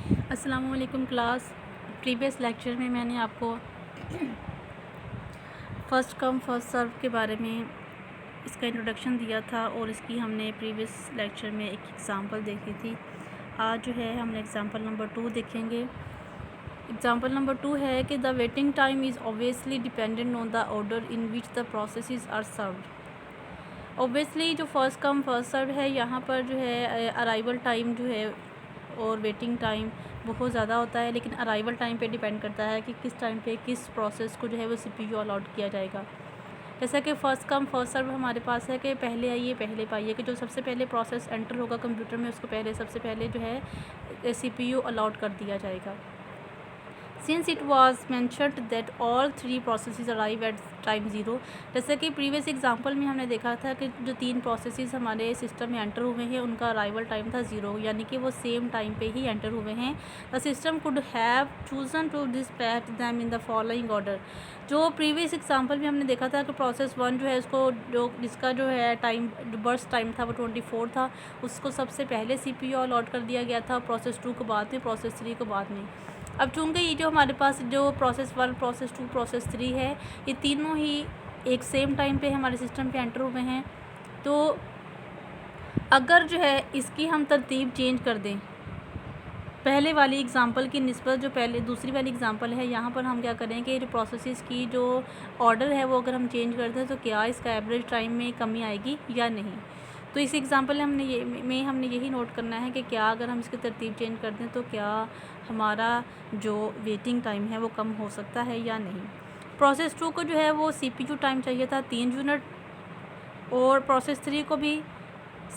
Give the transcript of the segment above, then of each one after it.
अस्सलामुअलैकुम class. Previous lecture में मैंने आपको फ़र्स्ट कम फर्स्ट सर्व के बारे में इसका इंट्रोडक्शन दिया था और इसकी हमने प्रीवियस लेक्चर में एक एग्ज़ाम्पल देखी थी। आज जो है हमने एग्ज़ाम्पल नंबर 2 देखेंगे। एग्ज़ाम्पल नंबर 2 है कि the waiting time is obviously dependent on the order in which the processes are served. Obviously जो फ़र्स्ट कम फर्स्ट सर्व है, यहाँ पर जो है अराइवल टाइम जो है और वेटिंग टाइम बहुत ज़्यादा होता है, लेकिन अराइवल टाइम पे डिपेंड करता है कि किस टाइम पे किस प्रोसेस को जो है वो सीपीयू अलॉट किया जाएगा। जैसा कि फ़र्स्ट कम फर्स्ट सर्व हमारे पास है कि पहले आइए पहले पाइए, कि जो सबसे पहले प्रोसेस एंटर होगा कंप्यूटर में उसको सबसे पहले जो है सीपीयू अलॉट कर दिया जाएगा। Since it was mentioned that all three processes arrive at time 0, जैसे कि प्रीवियस एग्जांपल में हमने देखा था कि जो 3 प्रोसेसेस हमारे सिस्टम में एंटर हुए हैं उनका अराइवल टाइम था 0, यानी कि वो सेम टाइम पे ही एंटर हुए हैं। The system could have chosen to dispatch them in the following order. जो प्रीवियस एग्जांपल में हमने देखा था कि प्रोसेस 1 जो है इसको जिसका जो है टाइम बर्स्ट टाइम था वो 24 था, उसको सबसे पहले सीपीयू अलॉट कर दिया गया था, प्रोसेस 2 को बाद में, प्रोसेस 3 को बाद में। अब चूँकि ये जो हमारे पास जो प्रोसेस 1, प्रोसेस 2, प्रोसेस 3 है, ये तीनों ही एक सेम टाइम पे हमारे सिस्टम पे एंटर हुए हैं, तो अगर जो है इसकी हम तरतीब चेंज कर दें पहले वाली एग्ज़ाम्पल की निस्बत, जो पहले दूसरी वाली एग्ज़ाम्पल है, यहाँ पर हम क्या करें कि जो प्रोसेसेस की जो ऑर्डर है वो अगर हम चेंज करते हैं तो क्या इसका एवरेज टाइम में कमी आएगी या नहीं। तो इस एग्ज़ाम्पल हमने यही नोट करना है कि क्या अगर हम इसकी तरतीब चेंज कर दें तो क्या हमारा जो वेटिंग टाइम है वो कम हो सकता है या नहीं। प्रोसेस 2 को जो है वो सीपीयू टाइम चाहिए था 3 यूनिट, और प्रोसेस 3 को भी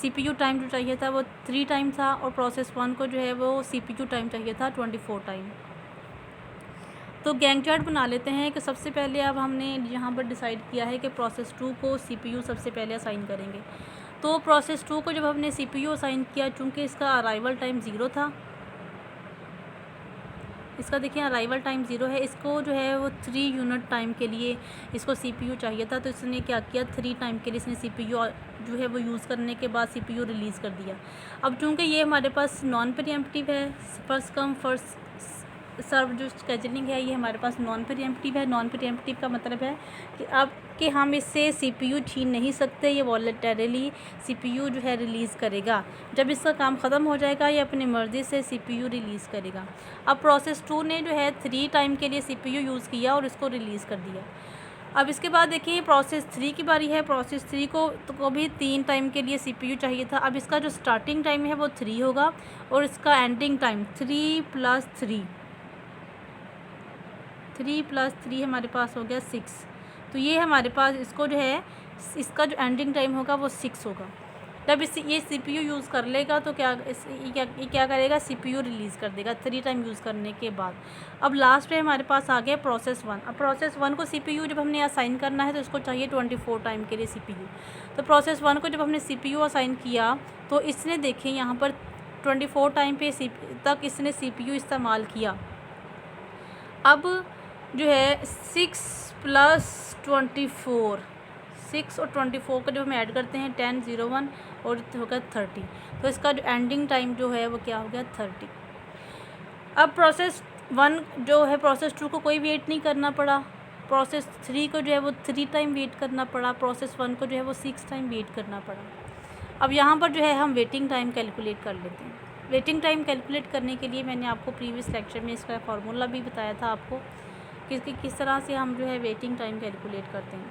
सीपीयू टाइम जो चाहिए था वो 3 टाइम था, और प्रोसेस 1 को जो है वो सीपीयू टाइम चाहिए था 24 टाइम। तो गैंग चार्ट बना लेते हैं कि सबसे पहले अब हमने यहाँ पर डिसाइड किया है कि प्रोसेस 2 को सीपीयू सबसे पहले असाइन करेंगे। तो प्रोसेस 2 को जब हमने सीपीयू असाइन किया, चूँकि इसका अराइवल टाइम 0 था, इसका देखिए अराइवल टाइम 0 है, इसको जो है वो 3 यूनिट टाइम के लिए इसको सीपीयू चाहिए था, तो इसने क्या किया 3 टाइम के लिए इसने सीपीयू जो है वो यूज़ करने के बाद सीपीयू रिलीज़ कर दिया। अब चूँकि ये हमारे पास नॉन प्रीएम्प्टिव है, फर्स्ट कम फर्स्ट सर्व जो स्केजुलिंग है ये हमारे पास नॉन प्रीएम्प्टिव है। नॉन प्रीएम्प्टिव का मतलब है कि अब कि हम इससे सीपीयू छीन नहीं सकते, ये वॉलंटरीली सीपीयू जो है रिलीज़ करेगा। जब इसका काम ख़त्म हो जाएगा ये अपनी मर्ज़ी से सीपीयू रिलीज़ करेगा। अब प्रोसेस 2 ने जो है 3 टाइम के लिए सीपीयू यूज़ किया और इसको रिलीज़ कर दिया। अब इसके बाद देखिए प्रोसेस 3 की बारी है। प्रोसेस 3 को भी 3 टाइम के लिए सीपीयू चाहिए था। अब इसका जो स्टार्टिंग टाइम है वो 3 होगा और इसका एंडिंग टाइम 3 + 3 हमारे पास हो गया 6। तो ये हमारे पास इसको जो है इसका जो एंडिंग टाइम होगा वो 6 होगा। जब ये सीपीयू यूज़ कर लेगा तो क्या करेगा, सीपीयू रिलीज़ कर देगा 3 टाइम यूज़ करने के बाद। अब लास्ट में हमारे पास आ गया प्रोसेस 1। अब प्रोसेस 1 को सीपीयू जब हमने असाइन करना है तो इसको चाहिए 24 टाइम के लिए सीपीयू। तो प्रोसेस 1 को जब हमने सीपीयू असाइन किया तो इसने देखें यहाँ पर 24 टाइम पे तक इसने सीपीयू इस्तेमाल किया। अब जो है 6 + 24, 6 और 24 का जब हम ऐड करते हैं 10, 0, 1 और होगा 30, तो इसका जो एंडिंग टाइम जो है वो क्या हो गया 30। अब प्रोसेस 1 जो है प्रोसेस 2 को कोई वेट नहीं करना पड़ा, प्रोसेस 3 को जो है वो 3 टाइम वेट करना पड़ा, प्रोसेस 1 को जो है वो 6 टाइम वेट करना पड़ा। अब यहाँ पर जो है हम वेटिंग टाइम कैलकुलेट कर लेते हैं। वेटिंग टाइम कैलकुलेट करने के लिए मैंने आपको प्रीवियस लेक्चर में इसका फार्मूला भी बताया था आपको कि किस तरह से हम जो है वेटिंग टाइम कैलकुलेट करते हैं।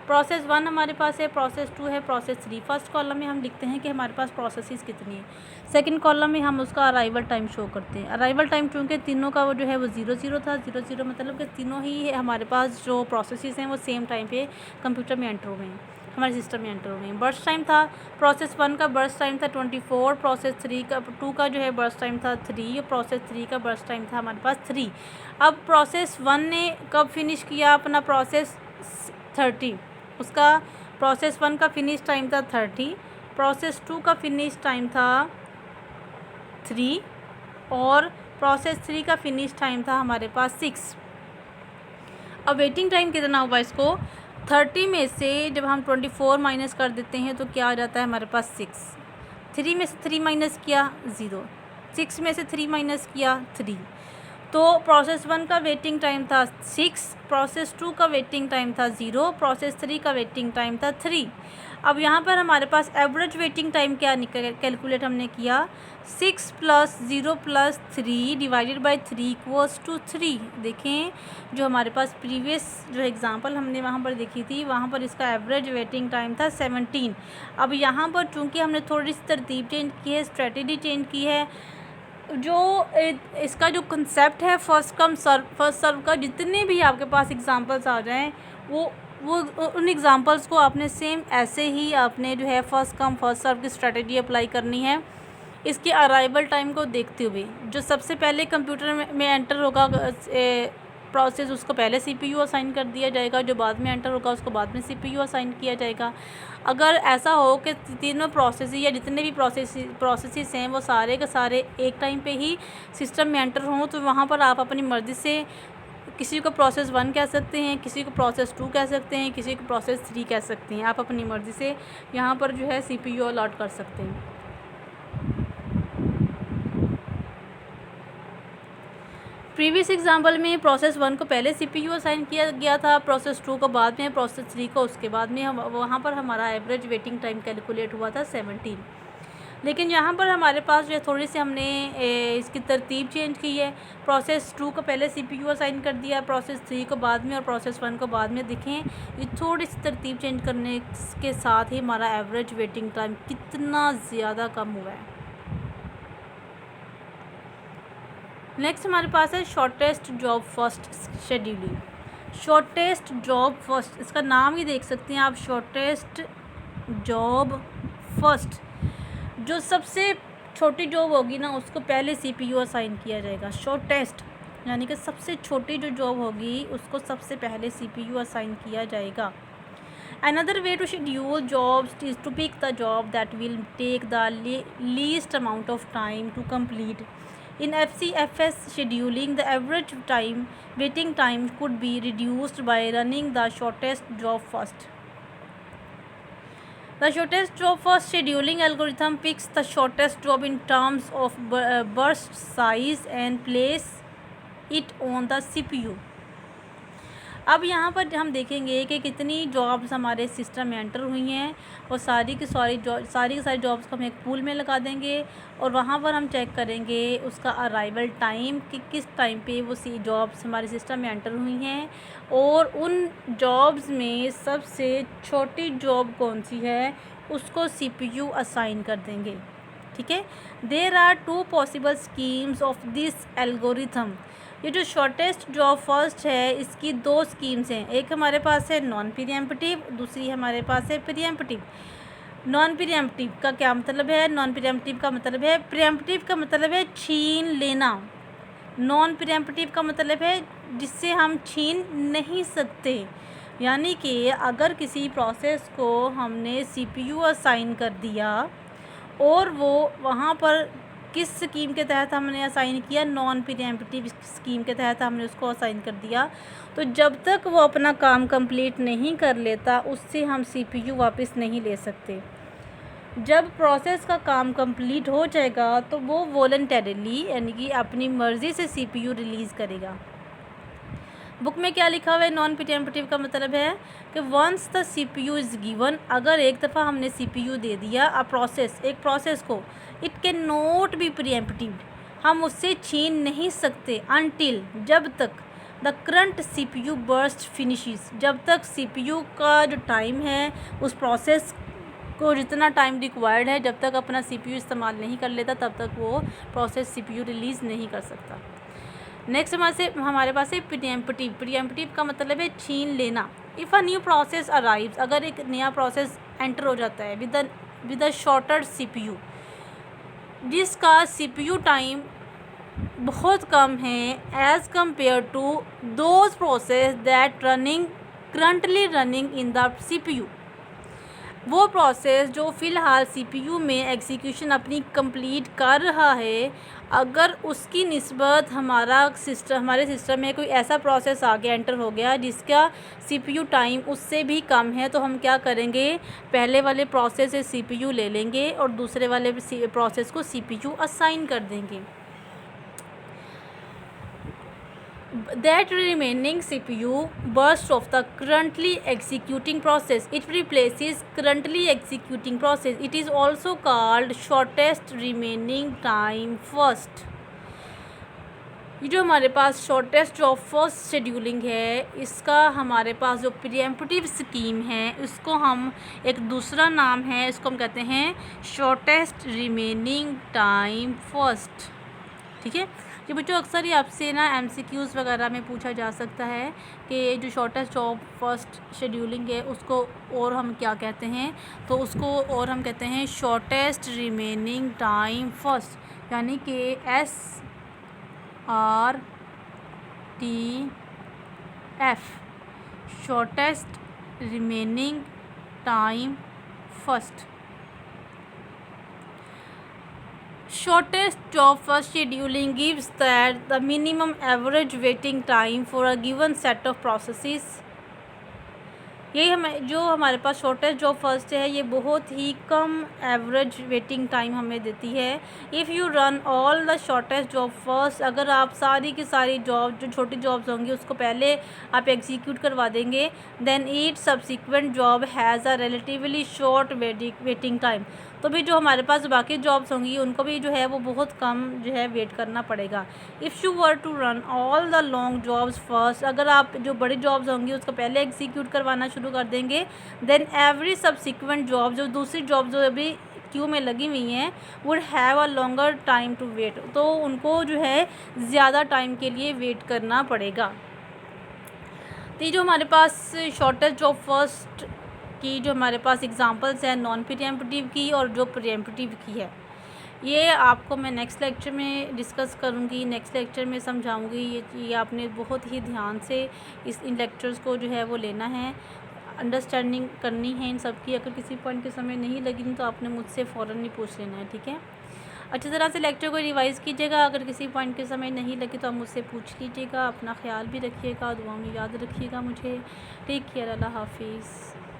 प्रोसेस 1 हमारे पास है, प्रोसेस 2 है, प्रोसेस 3। फर्स्ट कॉलम में हम लिखते हैं कि हमारे पास प्रोसेसेस कितनी है। सेकंड कॉलम में हम उसका अराइवल टाइम शो करते हैं। अराइवल टाइम चूँकि तीनों का वो जो है वो 0 था, 0 मतलब कि तीनों ही हमारे पास जो प्रोसेसेस हैं वो सेम टाइम पे कंप्यूटर में एंटर हुए हैं, हमारे सिस्टम में एंटर हुए हैं। बर्स्ट टाइम था प्रोसेस 1 का बर्स्ट टाइम था 24, प्रोसेस 2 का जो है बर्स्ट टाइम था 3, प्रोसेस 3 का बर्स्ट टाइम था हमारे पास 3। अब प्रोसेस 1 ने कब फिनिश किया अपना प्रोसेस 30, उसका प्रोसेस 1 का फिनिश टाइम था 30, प्रोसेस 2 का फिनिश टाइम था 3 और प्रोसेस 3 का फिनिश टाइम था हमारे पास 6। अब वेटिंग टाइम कितना होगा, इसको 30 में से जब हम 24 माइनस कर देते हैं तो क्या आ जाता है हमारे पास 6। 3 में से 3 माइनस किया 0, 6 में से 3 माइनस किया 3, तो प्रोसेस 1 का वेटिंग टाइम था 6, प्रोसेस 2 का वेटिंग टाइम था 0, प्रोसेस 3 का वेटिंग टाइम था 3। अब यहाँ पर हमारे पास एवरेज वेटिंग टाइम क्या कैलकुलेट हमने किया, 6 + 0 + 3 डिवाइडेड बाई 3 इक्वल्स टू 3। देखें जो हमारे पास प्रीवियस जो एग्जांपल हमने वहाँ पर देखी थी, वहाँ पर इसका एवरेज वेटिंग टाइम था 17। अब यहाँ पर चूँकि हमने थोड़ी सी तरतीब चेंज की है, स्ट्रेटजी चेंज की है, जो इसका जो कंसेप्ट है फर्स्ट कम फर्स्ट सर्व का, जितने भी आपके पास एग्जांपल्स आ जाएं वो उन एग्जांपल्स को आपने सेम ऐसे ही आपने जो है फर्स्ट कम फर्स्ट सर्व की स्ट्रेटजी अप्लाई करनी है। इसके अराइवल टाइम को देखते हुए जो सबसे पहले कंप्यूटर में एंटर होगा प्रोसेस, उसको पहले सीपीयू असाइन कर दिया जाएगा, जो बाद में एंटर होगा उसको बाद में सीपीयू असाइन किया जाएगा। अगर ऐसा हो कि तीनों प्रोसेस या जितने भी प्रोसेसेस हैं वो सारे के सारे एक टाइम पे ही सिस्टम में एंटर हों, तो वहाँ पर आप अपनी मर्ज़ी से किसी को प्रोसेस 1 कह सकते हैं, किसी को प्रोसेस 2 कह सकते हैं, किसी को प्रोसेस 3 कह सकते हैं। आप अपनी मर्ज़ी से यहाँ पर जो है सीपीयू अलॉट कर सकते हैं। प्रीवियस एग्जांपल में प्रोसेस 1 को पहले सीपीयू असाइन किया गया था, प्रोसेस 2 को बाद में, प्रोसेस 3 को उसके बाद में। हम वहाँ पर हमारा एवरेज वेटिंग टाइम कैलकुलेट हुआ था 17। लेकिन यहाँ पर हमारे पास जो है थोड़ी सी हमने इसकी तरतीब चेंज की है। प्रोसेस 2 को पहले सीपीयू असाइन कर दिया, प्रोसेस 3 को बाद में और प्रोसेस 1 को बाद में। देखें ये थोड़ी सी तरतीब चेंज करने के साथ ही हमारा एवरेज वेटिंग टाइम कितना ज़्यादा कम हुआ है। नेक्स्ट हमारे पास है shortest job first scheduling. Shortest job first, इसका नाम ही देख सकते हैं आप, शॉर्टेस्ट जॉब फर्स्ट। जो सबसे छोटी जॉब होगी ना उसको पहले सीपीयू असाइन किया जाएगा। शॉर्टेस्ट यानी कि सबसे छोटी जो जॉब होगी उसको सबसे पहले सीपीयू असाइन किया जाएगा। Another way to schedule jobs is to pick the job that will take the least amount of time to complete. In FCFS scheduling, the average waiting time could be reduced by running the shortest job first. The shortest job first scheduling algorithm picks the shortest job in terms of burst size and place it on the CPU. अब यहाँ पर हम देखेंगे कि कितनी jobs हमारे system में enter हुई हैं और सारी की सारी जॉब्स को हम एक पूल में लगा देंगे और वहाँ पर हम चेक करेंगे उसका अराइवल टाइम कि किस टाइम पे वो जॉब्स हमारे सिस्टम में एंटर हुई हैं और उन जॉब्स में सबसे छोटी जॉब कौन सी है उसको सीपीयू असाइन कर देंगे। ठीक है, there are 2 possible schemes of this algorithm. ये जो शॉर्टेस्ट जॉब फर्स्ट है इसकी 2 स्कीम्स हैं। एक हमारे पास है नॉन प्रीएम्प्टिव, दूसरी हमारे पास है प्रीएम्प्टिव। नॉन प्रीएम्प्टिव का क्या मतलब है? नॉन प्रीएम्प्टिव का मतलब है, प्रीएम्प्टिव का मतलब है छीन लेना, नॉन प्रीएम्प्टिव का मतलब है जिससे हम छीन नहीं सकते। यानी कि अगर किसी प्रोसेस को हमने सीपीयू असाइन कर दिया और वो वहाँ पर किस स्कीम के तहत हमने असाइन किया, नॉन प्रीएम्प्टिव स्कीम के तहत हमने उसको असाइन कर दिया, तो जब तक वो अपना काम कंप्लीट नहीं कर लेता उससे हम सीपीयू वापस नहीं ले सकते। जब प्रोसेस का काम कंप्लीट हो जाएगा तो वो वॉलंटरीली यानी कि अपनी मर्ज़ी से सीपीयू रिलीज़ करेगा। बुक में क्या लिखा हुआ है? नॉन प्रीएम्प्टिव का मतलब है कि once the CPU is given, अगर एक दफ़ा हमने सीपीयू दे दिया एक प्रोसेस को, it can not be pre-emptive, हम उससे छीन नहीं सकते अनटिल, जब तक the current CPU burst finishes, जब तक सीपीयू का जो टाइम है उस प्रोसेस को जितना टाइम रिक्वायर्ड है जब तक अपना सीपीयू इस्तेमाल नहीं कर लेता तब तक वो प्रोसेस सीपीयू रिलीज़ नहीं कर सकता। नेक्स्ट हमारे पास है प्रीएम्प्टिव। प्रीएम्प्टिव का मतलब है छीन लेना। If a new process arrives, अगर एक नया प्रोसेस एंटर हो जाता है विद अ शॉर्टर सीपीयू, जिसका सीपीयू टाइम बहुत कम है as compare to those process that currently running in the CPU, वो प्रोसेस जो फ़िलहाल सीपीयू में एग्जीक्यूशन अपनी कंप्लीट कर रहा है, अगर उसकी निस्बत हमारे सिस्टम में कोई ऐसा प्रोसेस आ गया, एंटर हो गया जिसका सीपीयू टाइम उससे भी कम है, तो हम क्या करेंगे, पहले वाले प्रोसेस से सीपीयू ले लेंगे और दूसरे वाले प्रोसेस को सीपीयू असाइन कर देंगे। That remaining CPU burst of the currently executing process, it replaces currently executing process. It is also called shortest remaining time first. ये जो हमारे पास शॉर्टेस्ट जॉब फर्स्ट शेड्यूलिंग है, इसका हमारे पास जो प्रीएम्प्टिव स्कीम है उसको हम एक दूसरा नाम है, इसको हम कहते हैं शॉर्टेस्ट रिमेनिंग टाइम फर्स्ट। ठीक है, ये बच्चों अक्सर ही आपसे ना एमसीक्यूज़ वगैरह में पूछा जा सकता है कि जो शॉर्टेस्ट जॉब फर्स्ट शेड्यूलिंग है उसको और हम क्या कहते हैं, तो उसको और हम कहते हैं शॉर्टेस्ट रिमेनिंग टाइम फर्स्ट, यानी कि SRTF, shortest remaining time first. Shortest job first scheduling gives that the minimum average waiting time for a given set of processes. ये जो हमारे पास शॉर्टेस्ट जॉब फर्स्ट है, ये बहुत ही कम एवरेज वेटिंग टाइम हमें देती है। If you run all the shortest job first, अगर आप सारी की सारी जॉब जो छोटी जॉब्स होंगी उसको पहले आप एग्जीक्यूट करवा देंगे, then each subsequent job has a relatively short waiting time, तो भी जो हमारे पास बाकी जॉब्स होंगी उनको भी जो है वो बहुत कम जो है वेट करना पड़ेगा। If you were to run all the long jobs first, अगर आप जो बड़ी जॉब्स होंगी उसको पहले एग्जीक्यूट करवाना शुरू कर देंगे, देन एवरी सब्सिक्वेंट जॉब, जो दूसरी जॉब जो अभी क्यू में लगी हुई हैं, would have a longer time to wait, तो उनको जो है ज़्यादा टाइम के लिए वेट करना पड़ेगा। तो ये जो हमारे पास शॉर्टेस्ट जॉब फर्स्ट की जो हमारे पास एग्जांपल्स हैं नॉन प्रीएम्प्टिव की और जो प्रीएम्प्टिव की है, ये आपको मैं नेक्स्ट लेक्चर में डिस्कस करूँगी, नेक्स्ट लेक्चर में समझाऊँगी। ये आपने बहुत ही ध्यान से इन लेक्चर्स को जो है वो लेना है, अंडरस्टैंडिंग करनी है इन सब की। अगर किसी पॉइंट के समय नहीं लगी तो आपने मुझसे फ़ौरन ही पूछ लेना है, ठीक है। अच्छी तरह से लेक्चर को रिवाइज़ कीजिएगा, अगर किसी पॉइंट के समय नहीं लगी तो आप मुझसे पूछ लीजिएगा। अपना ख्याल भी रखिएगा, दुआ में याद रखिएगा मुझे। टेक केयर, अल्लाह हाफिज़।